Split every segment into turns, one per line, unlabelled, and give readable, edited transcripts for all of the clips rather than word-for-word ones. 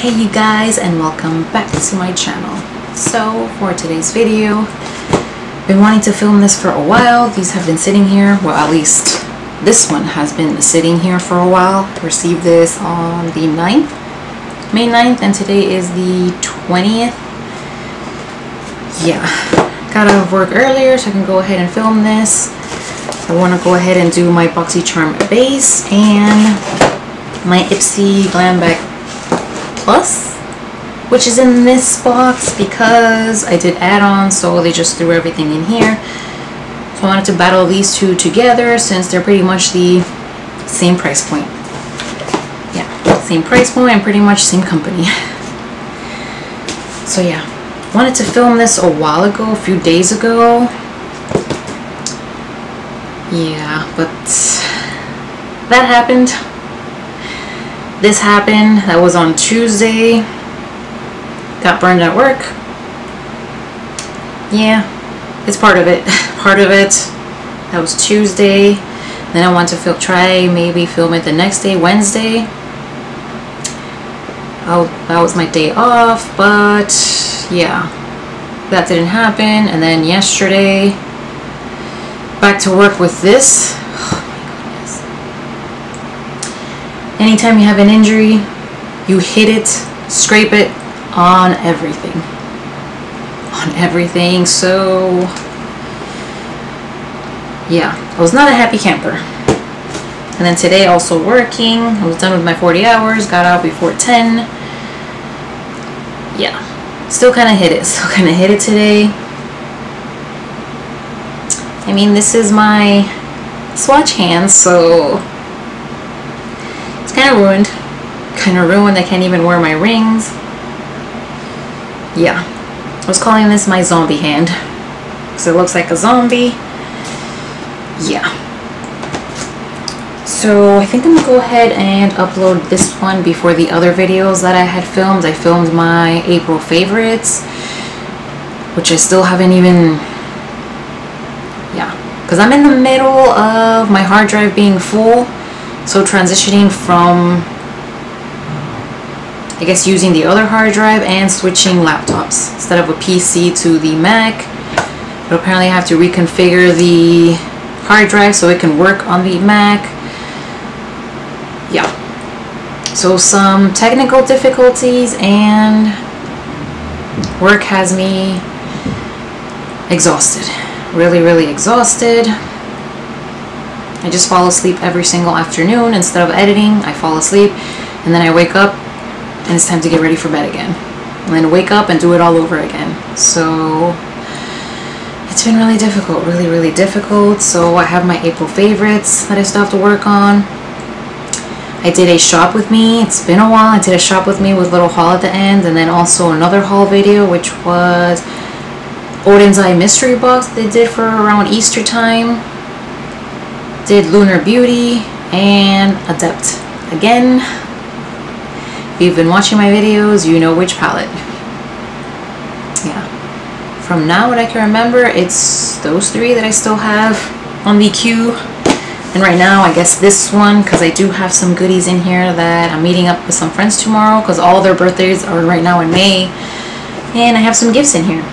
Hey you guys, and welcome back to my channel. So for today's video, been wanting to film this for a while. These have been sitting here, well, at least this one has been sitting here for a while. Received this on the 9th, May 9th, and today is the 20th. Yeah, got out of work earlier so I can go ahead and film this. I want to go ahead and do my Boxycharm base and my Ipsy Glam Bag Plus, which is in this box because I did add-ons, so they just threw everything in here. So I wanted to battle these two together since they're pretty much the same price point. Yeah, same price point and pretty much same company. So yeah, wanted to film this a while ago, a few days ago. Yeah, but that happened. This happened. That was on Tuesday. Got burned at work. Yeah, it's part of it. Part of it. That was Tuesday. Then I want to try maybe film it the next day, Wednesday. That was my day off, but yeah, that didn't happen. And then yesterday, back to work with this. Anytime you have an injury, you hit it, scrape it on everything. On everything. So yeah, I was not a happy camper. And then today also working. I was done with my 40 hours, got out before 10. Yeah, still kind of hit it. Still kind of hit it today. I mean, this is my Swatch hands, so kind of ruined. I can't even wear my rings. Yeah, I was calling this my zombie hand because it looks like a zombie. Yeah, so I think I'm gonna go ahead and upload this one before the other videos that I had filmed. I filmed my April favorites, which I still haven't even, yeah, because I'm in the middle of my hard drive being full. So transitioning from, I guess, using the other hard drive and switching laptops. Instead of a PC to the Mac, but apparently I have to reconfigure the hard drive so it can work on the Mac. Yeah. So some technical difficulties, and work has me exhausted. Really exhausted. I just fall asleep every single afternoon. Instead of editing, I fall asleep, and then I wake up and it's time to get ready for bed again, and then wake up and do it all over again. So it's been really difficult, really difficult. So I have my April favorites that I still have to work on. I did a shop with me. It's been a while. I did a shop with me with a little haul at the end, and then also another haul video, which was Odin's Eye mystery box they did for around Easter time. Did Lunar Beauty and Adept. Again, if you've been watching my videos, you know which palette. Yeah. From now, what I can remember, it's those three that I still have on the queue. And right now, I guess this one, because I do have some goodies in here that I'm meeting up with some friends tomorrow, because all their birthdays are right now in May. And I have some gifts in here.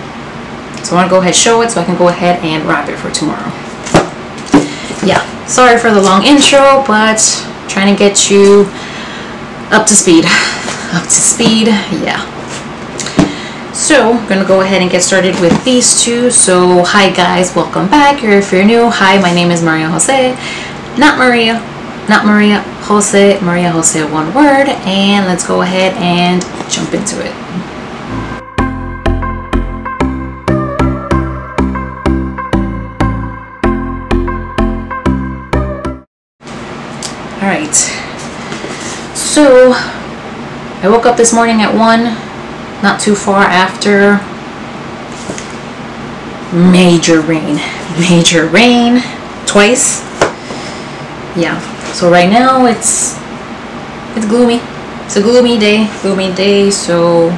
So I want to go ahead and show it so I can go ahead and wrap it for tomorrow. Yeah. Sorry for the long intro, but trying to get you up to speed. Up to speed, yeah. So, I'm going to go ahead and get started with these two. So, hi guys, welcome back. If you're new, hi, my name is Maria Jose. Not Maria Jose. Maria Jose, one word. And let's go ahead and jump into it. Alright, so I woke up this morning at 1, not too far after major rain, twice. Yeah, so right now it's gloomy. It's a gloomy day, so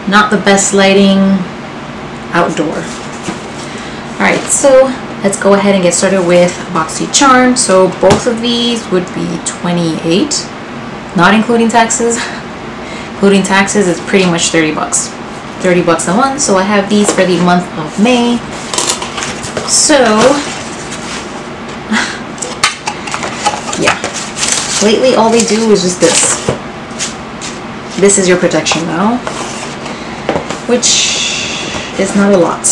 not the best lighting outdoor. Alright, so let's go ahead and get started with Boxycharm. So both of these would be $28, not including taxes. Including taxes, it's pretty much 30 bucks. 30 bucks a month. So I have these for the month of May. So, yeah. Lately, all they do is just this. This is your protection now, which is not a lot.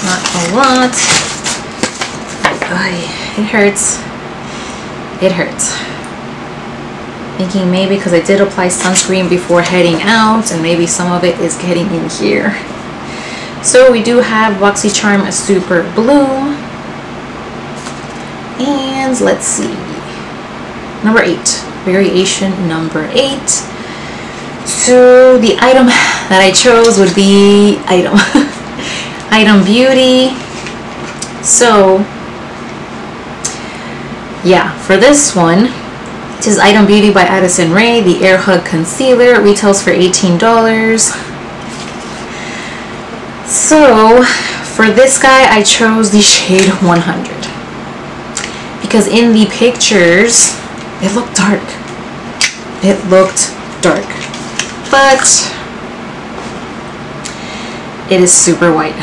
Not a lot. It hurts. It hurts. Thinking maybe because I did apply sunscreen before heading out, and maybe some of it is getting in here. So we do have Boxycharm Super Bloom. And let's see. Number 8. Variation number 8. So the item that I chose would be Item Beauty. So yeah, for this one, it is Item Beauty by Addison Rae. The Air Hug Concealer retails for $18. So for this guy, I chose the shade 100 because in the pictures it looked dark. It looked dark, but it is super white.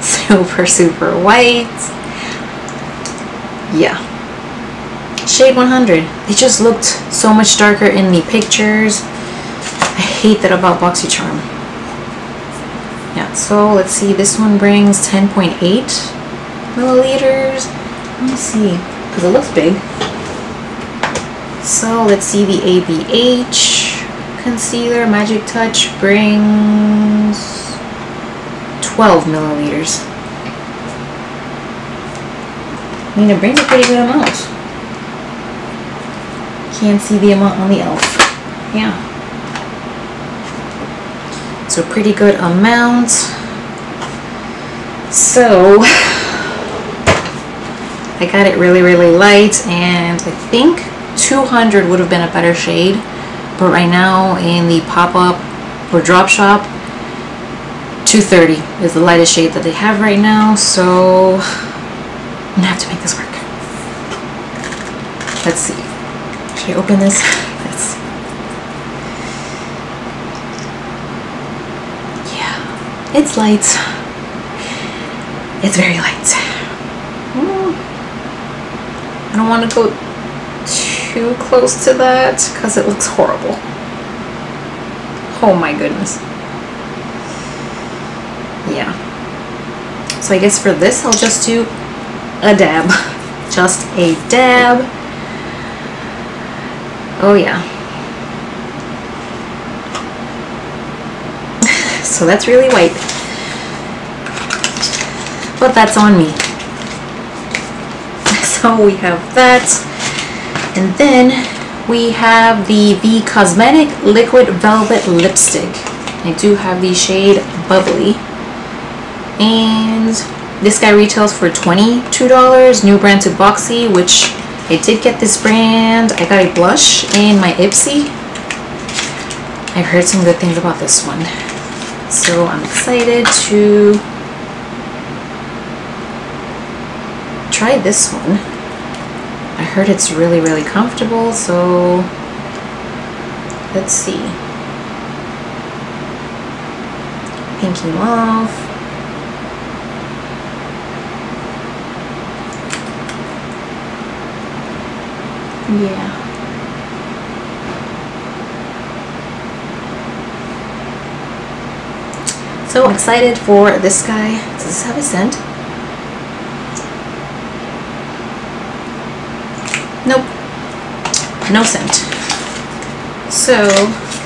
Super white. Yeah. Shade 100. It just looked so much darker in the pictures. I hate that about Boxycharm. Yeah, so let's see. This one brings 10.8 milliliters. Let me see, because it looks big. So let's see, the ABH concealer Magic Touch brings 12 milliliters. I mean, it brings a pretty good amount. Can't see the amount on the e.l.f. Yeah. So pretty good amount. So I got it really light, and I think 200 would have been a better shade, but right now in the pop-up or drop shop, 230 is the lightest shade that they have right now. So I'm gonna have to make this work. Let's see. Should I open this? Yes. Yeah, it's light. It's very light. I don't want to go too close to that because it looks horrible. Oh my goodness. Yeah. So I guess for this I'll just do a dab. Just a dab. Oh yeah. So that's really white. But that's on me. So we have that. And then we have the Cosmetic Liquid Velvet Lipstick. I do have the shade Bubbly. And this guy retails for $22. New brand to Boxy, which I did get this brand. I got a blush in my Ipsy. I've heard some good things about this one. So I'm excited to try this one. I heard it's really comfortable, so let's see. Pinky Mauve. Yeah. So I'm excited for this guy. Does this have a scent? Nope. No scent. So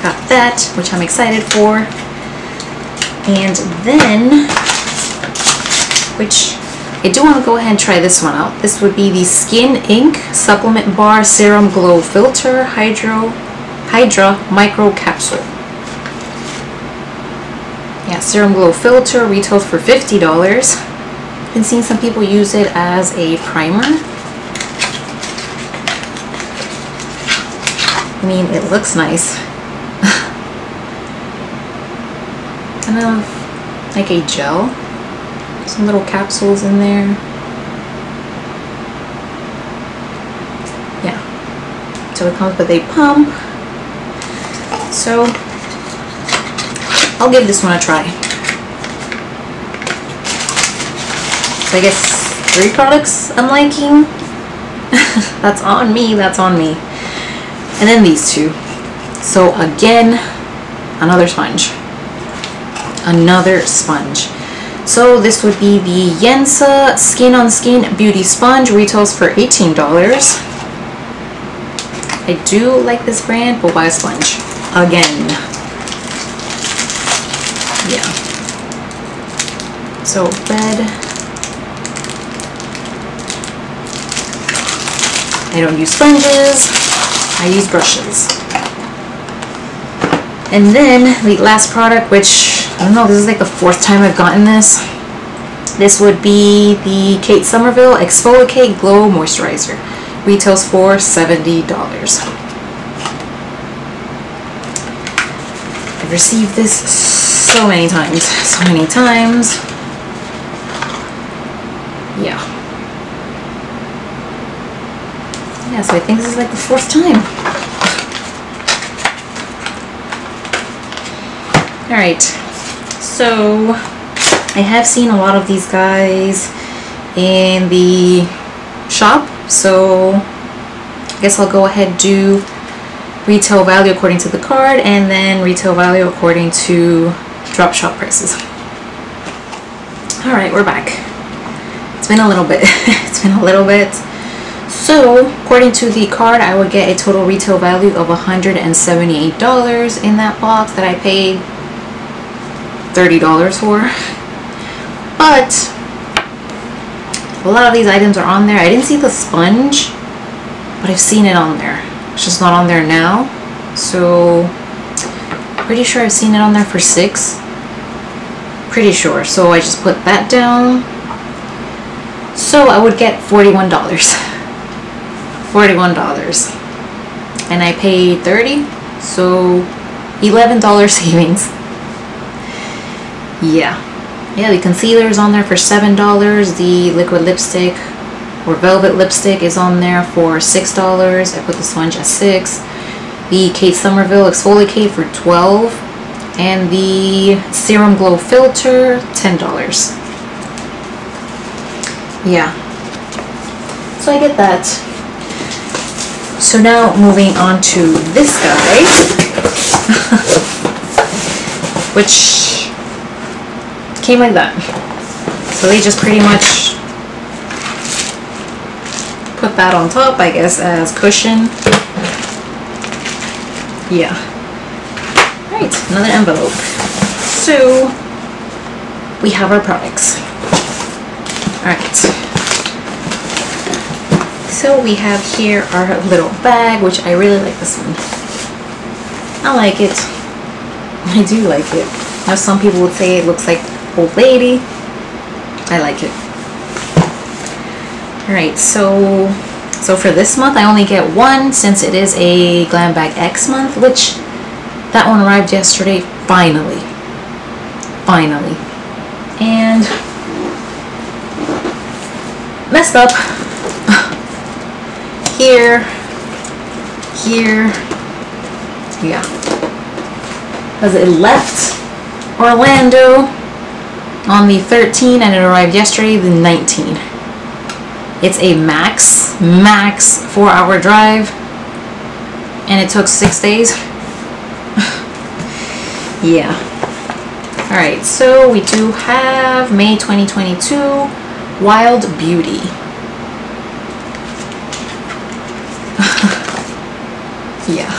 got that, which I'm excited for. And then, which I do want to go ahead and try this one out. This would be the Skin Ink Supplement Bar Serum Glow Filter Hydra Micro Capsule. Yeah, Serum Glow Filter retails for $50. I've been seeing some people use it as a primer. I mean, it looks nice. Kind of like a gel. Some little capsules in there. Yeah. So it comes with a pump. So I'll give this one a try. So I guess 3 products I'm liking. That's on me, that's on me. And then these 2. So again, another sponge. Another sponge. So this would be the Yensa Skin on Skin Beauty Sponge. Retails for $18. I do like this brand, but why a sponge? Again. Yeah. So red. I don't use sponges, I use brushes. And then the last product, which I don't know, this is like the 4th time I've gotten this. This would be the Somerville Exfolik Glow Moisturizer. Retails for $70. I've received this so many times. So many times. Yeah. Yeah, so I think this is like the 4th time. Alright. So I have seen a lot of these guys in the shop. So I guess I'll go ahead and do retail value according to the card, and then retail value according to drop shop prices. Alright, we're back. It's been a little bit. It's been a little bit. So according to the card, I would get a total retail value of $178 in that box that I paid $30 for. But a lot of these items are on there. I didn't see the sponge, but I've seen it on there. It's just not on there now. So pretty sure I've seen it on there for $6. Pretty sure. So I just put that down. So I would get $41. $41. And I paid $30. So $11 savings. Yeah. Yeah, the concealer is on there for $7. The liquid lipstick or velvet lipstick is on there for $6. I put the sponge at $6. The Somerville Exfolik for $12. And the Serum Glow Filter, $10. Yeah. So I get that. So now moving on to this guy. Which came like that. So they just pretty much put that on top, I guess, as cushion. Yeah. Right, another envelope. So we have our products. Alright. So we have here our little bag, which I really like this one. I like it. I do like it. Now some people would say it looks like old lady. I like it. Alright, so for this month I only get one, since it is a Glam Bag X month, which that one arrived yesterday, finally. And messed up. Here, yeah, because it left Orlando on the 13th and it arrived yesterday, the 19th. It's a max 4-hour drive, and it took 6 days. Yeah. Alright, so we do have May 2022 Wild Beauty. Yeah.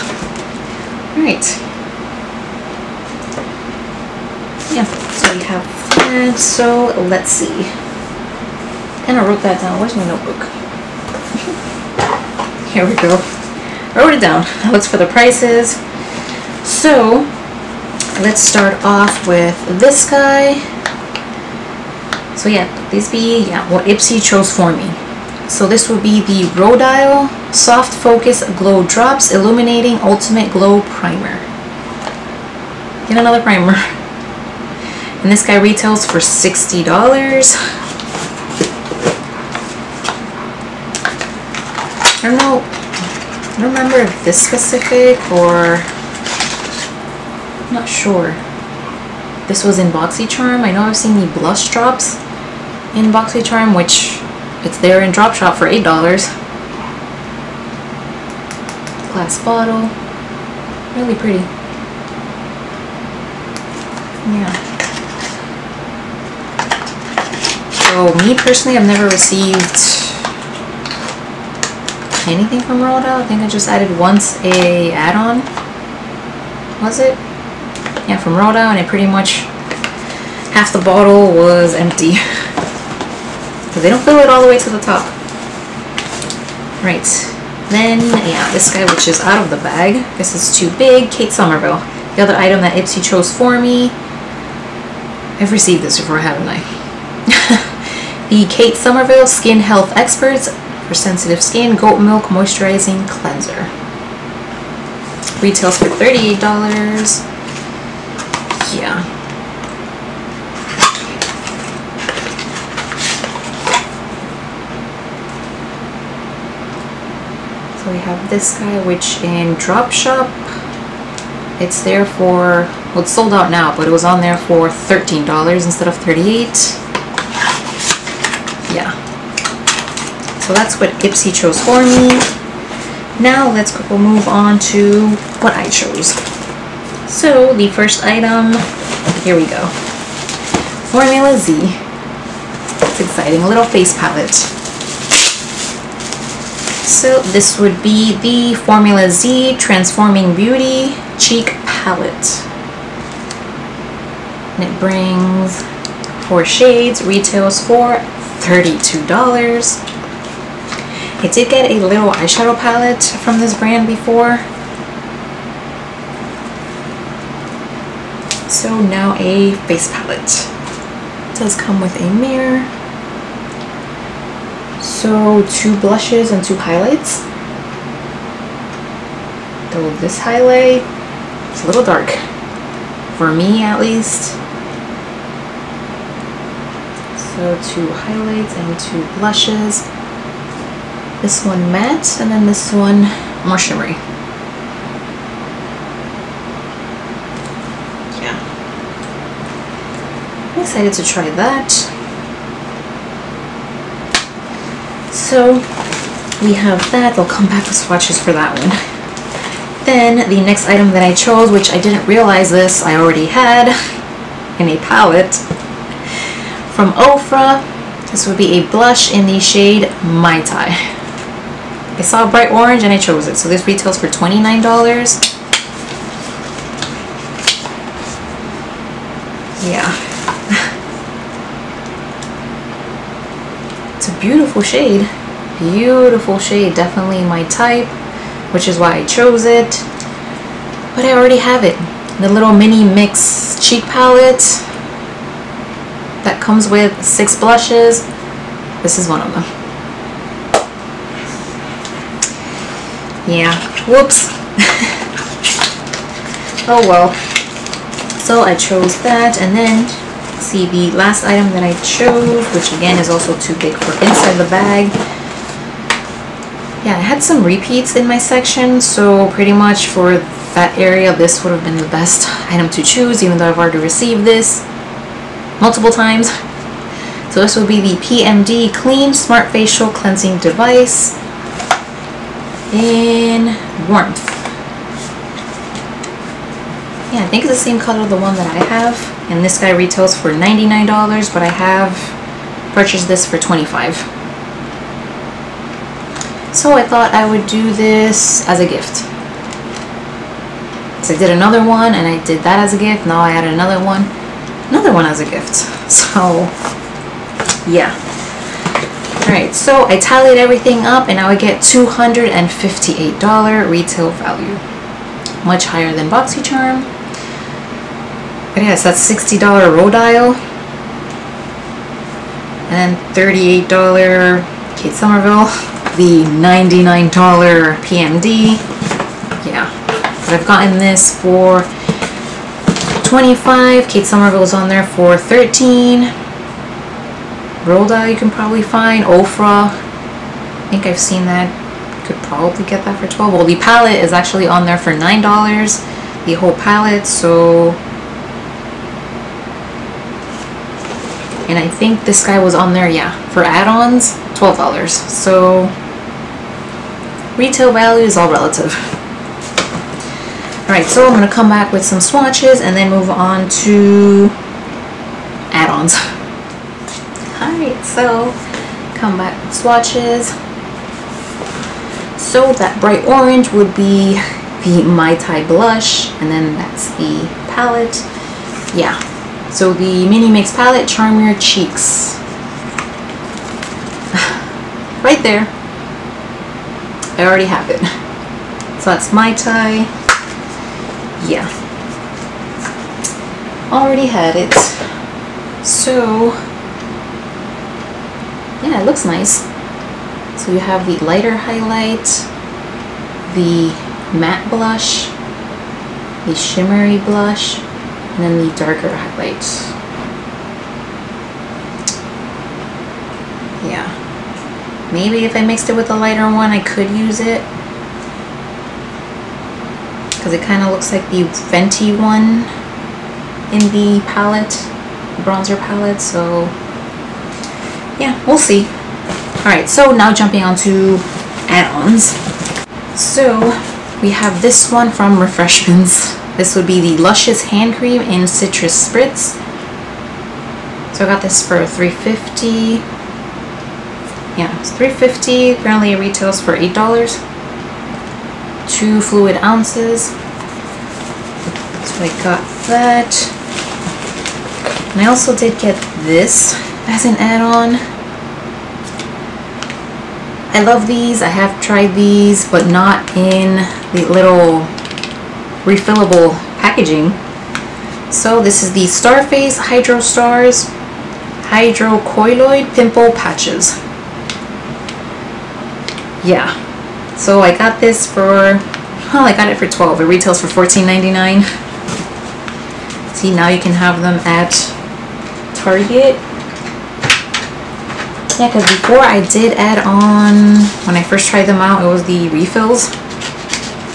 Alright. Yeah, so we have that. So let's see. And I wrote that down. Where's my notebook? Here we go. I wrote it down. I looked for the prices. So let's start off with this guy. So yeah, these be what Ipsy chose for me. So this would be the Rhodile Soft Focus Glow Drops Illuminating Ultimate Glow Primer. Get another primer. And this guy retails for $60. I don't remember if this specific or Not sure. This was in Boxycharm. I know I've seen the blush drops in Boxycharm, which it's there in Drop Shop for $8. Glass bottle. Really pretty. Yeah. So me personally, I've never received anything from Roda. I think I just added once a add-on. Was it? Yeah, from Roda, and it pretty much half the bottle was empty. Because they don't fill it all the way to the top. Right. Then, yeah, this guy, which is out of the bag. This is too big. Kate Somerville. The other item that Ipsy chose for me. I've received this before, haven't I? The Kate Somerville Skin Health Experts for Sensitive Skin Goat Milk Moisturizing Cleanser. Retails for $38. Yeah. So we have this guy, which in Drop Shop, it's there for, well, it's sold out now, but it was on there for $13 instead of $38. Yeah. So that's what Ipsy chose for me. Now let's go move on to what I chose. So the first item, here we go. Formula Z. It's exciting, a little face palette. So this would be the Formula Z Transforming Beauty Cheek Palette. And it brings 4 shades, retails for $32. I did get a little eyeshadow palette from this brand before. So now a face palette. It does come with a mirror. So 2 blushes and 2 highlights. Though this highlight is a little dark. For me at least. So 2 highlights and 2 blushes. This one matte, and then this one more shimmery. Yeah. I'm excited to try that. So we have that. They'll come back with swatches for that one. Then the next item that I chose, which I didn't realize this, I already had in a palette from Ofra. This would be a blush in the shade Mai Tai. I saw bright orange and I chose it. So this retails for $29. Yeah. It's a beautiful shade. Beautiful shade. Definitely my type, which is why I chose it. But I already have it. The little mini mix cheek palette that comes with 6 blushes. This is one of them. Yeah, whoops. Oh well. So I chose that, and then see the last item that I chose, which again is also too big for inside the bag. Yeah, I had some repeats in my section, so pretty much for that area this would have been the best item to choose, even though I've already received this multiple times. So this will be the PMD Clean Smart Facial Cleansing Device in Warmth. Yeah, I think it's the same color of the one that I have, and this guy retails for $99, but I have purchased this for $25. So I thought I would do this as a gift. So I did another one, and I did that as a gift. Now I added another one as a gift. So yeah. Alright, so I tallied everything up, and now I get $258 retail value. Much higher than Boxycharm. But yes, that's $60 Rodial. And $38 Kate Somerville. The $99 PMD. Yeah. But I've gotten this for $25. Kate Somerville's on there for $13. Rhoda you can probably find. Ofra, I think I've seen that. You could probably get that for $12. Well, the palette is actually on there for $9. the whole palette, so, and I think this guy was on there, yeah, for add-ons, $12. So retail value is all relative. Alright, so I'm going to come back with some swatches and then move on to add-ons. Alright, so come back with swatches. So that bright orange would be the Mai Tai blush, and then that's the palette. Yeah, so the Mini Mix palette, Charm Your Cheeks. Right there. I already have it. So that's Mai Tai. Yeah. Already had it. So, yeah, it looks nice. So you have the lighter highlight, the matte blush, the shimmery blush, and then the darker highlight. Yeah. Maybe if I mixed it with a lighter one, I could use it. Because it kind of looks like the Fenty one in the palette, the bronzer palette. So, yeah, we'll see. Alright, so now jumping on to add-ons. So we have this one from Refreshments. This would be the Luscious hand cream in citrus spritz. So I got this for $3.50. Yeah, it's $3.50. Apparently it retails for $8. 2 fluid ounces. So I got that. And I also did get this as an add-on. I love these. I have tried these, but not in the little refillable packaging. So this is the Starface Hydro Stars Hydrocolloid Pimple Patches. Yeah. So I got this for, well, I got it for $12. It retails for $14.99. See, now you can have them at Target. Yeah, because before I did add on, when I first tried them out, it was the refills.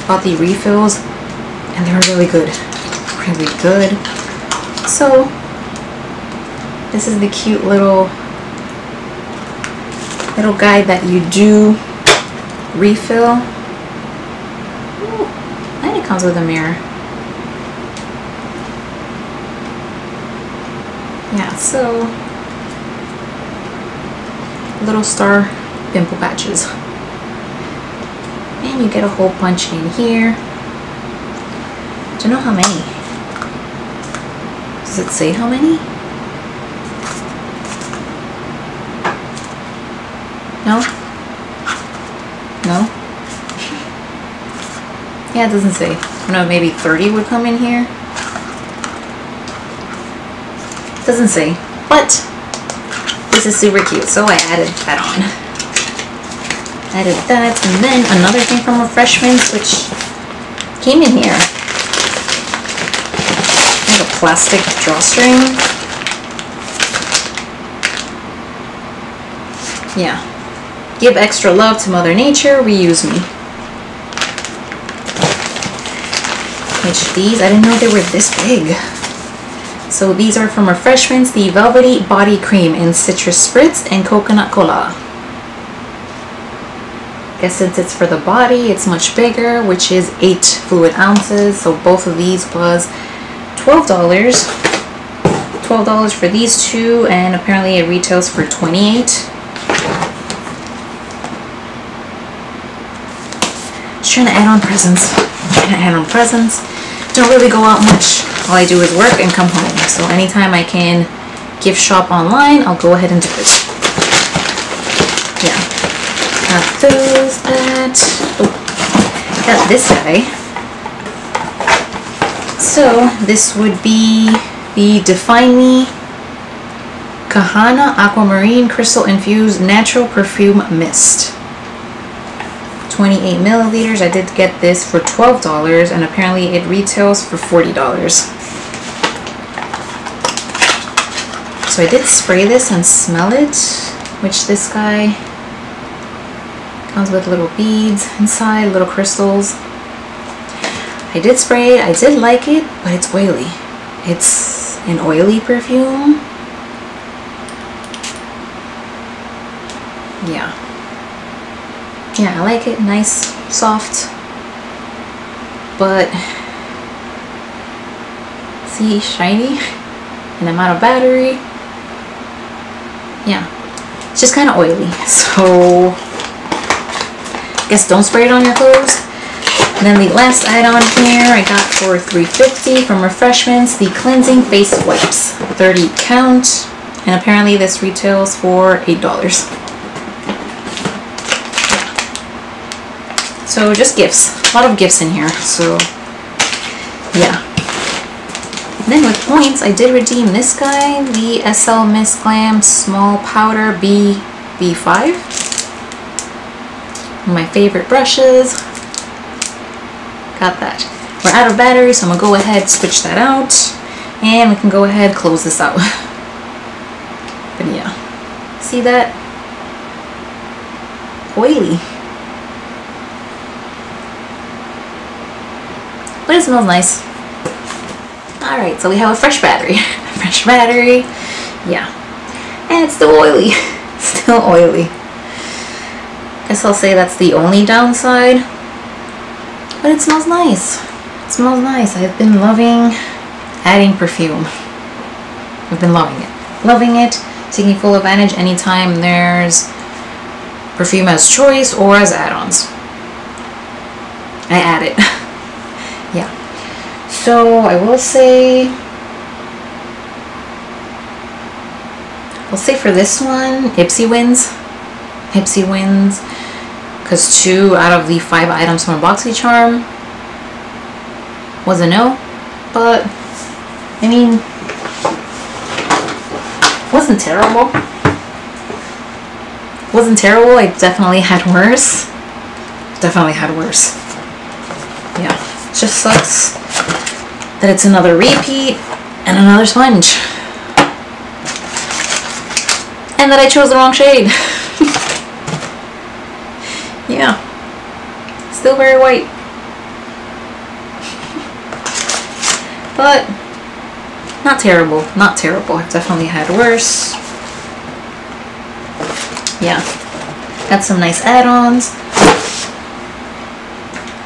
Bought the refills, and they were really good. Really good. So, this is the cute little guide that you do refill. Ooh, and it comes with a mirror. Yeah, so little star pimple patches, and you get a hole punch in here. Don't know how many. Does it say how many? No? No? Yeah, it doesn't say. No, maybe 30 would come in here. Doesn't say, but this is super cute, so I added that on. Added that, and then another thing from Refreshments, which came in here. Like a plastic drawstring. Yeah. Give extra love to Mother Nature, reuse me. Which these, I didn't know they were this big. So these are from Refreshments, the Velvety Body Cream in Citrus Spritz and Coconut Cola. I guess since it's for the body, it's much bigger, which is 8 fluid ounces. So both of these was $12. $12 for these two, and apparently it retails for $28. Just trying to add on presents. Don't really go out much. All I do is work and come home. So anytime I can gift shop online, I'll go ahead and do it. Yeah. Got those, got this guy. So this would be the Define Me Kahana Aquamarine Crystal Infused Natural Perfume Mist. 28 milliliters. I did get this for $12, and apparently it retails for $40. So I did spray this and smell it, which this guy comes with little beads inside, little crystals. I did spray it. I did like it, but it's oily. It's an oily perfume. Yeah. Yeah, I like it. Nice, soft. But see, shiny, and I'm out of battery. Yeah, it's just kind of oily. So I guess don't spray it on your clothes. And then the last item here I got for $3.50 from Refreshments, the cleansing face wipes, 30 count, and apparently this retails for $8. So just gifts, a lot of gifts in here. So yeah. And then with points, I did redeem this guy, the SL Miss Glam Small Powder B5. My favorite brushes. Got that. We're out of battery, so I'm gonna go ahead, switch that out, and we can go ahead, close this out. But yeah, see that? Oily. But it smells nice. Alright, so we have a fresh battery. Fresh battery. Yeah. And it's still oily. Still oily. Guess I'll say that's the only downside. But it smells nice. It smells nice. I've been loving adding perfume. I've been loving it. Loving it. Taking full advantage anytime there's perfume as choice or as add-ons. I add it. Yeah. So I will say, for this one, Ipsy wins. Ipsy wins. Because 2 out of the 5 items from Boxycharm was a no. But, I mean, wasn't terrible. Wasn't terrible. I definitely had worse. Definitely had worse. Yeah. It just sucks that it's another repeat and another sponge. And that I chose the wrong shade. Yeah. Still very white. But not terrible. Not terrible. I've definitely had worse. Yeah. Got some nice add-ons.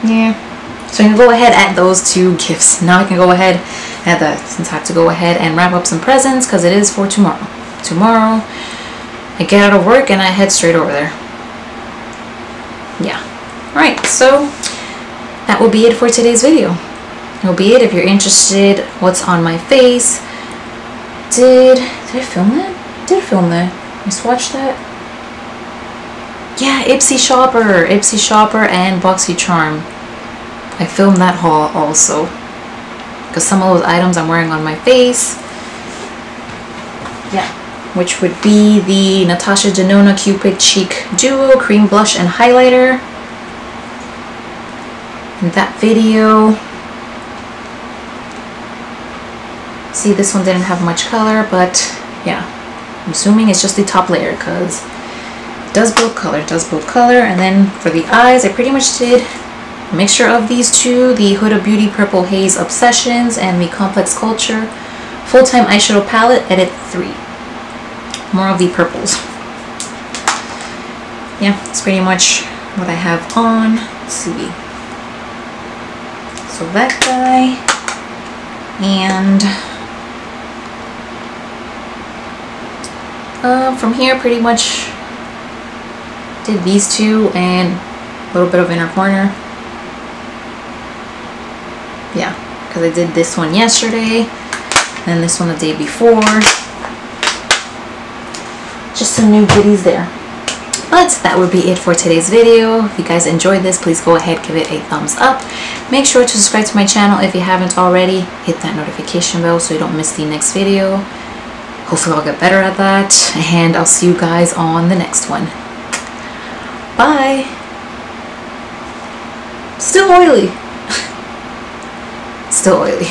Yeah. So I can go ahead and add those 2 gifts. Now I can go ahead and add that, since I have to go ahead and wrap up some presents because it is for tomorrow. Tomorrow I get out of work and I head straight over there. Yeah. Alright, so that will be it for today's video. It will be it. If you're interested what's on my face. Did I film that? Did I film that? I swatched that? Yeah, Ipsy Shopper and Boxycharm. I filmed that haul also. Because some of those items I'm wearing on my face. Yeah. Which would be the Natasha Denona Cupid Cheek Duo Cream Blush and Highlighter. In that video. See, this one didn't have much color, but yeah. I'm assuming it's just the top layer because it does build color. It does build color. And then for the eyes, I pretty much did a mixture of these 2, the Huda Beauty Purple Haze Obsessions and the Complex Culture Full-Time Eyeshadow Palette Edit 3. More of the purples. Yeah, that's pretty much what I have on. Let's see. So that guy. And from here pretty much did these 2 and a little bit of inner corner. Yeah, because I did this one yesterday, and this one the day before. Just some new goodies there. But that would be it for today's video. If you guys enjoyed this, please go ahead, give it a thumbs up. Make sure to subscribe to my channel if you haven't already. Hit that notification bell so you don't miss the next video. Hopefully I'll get better at that. And I'll see you guys on the next one. Bye. Still oily. Still oily.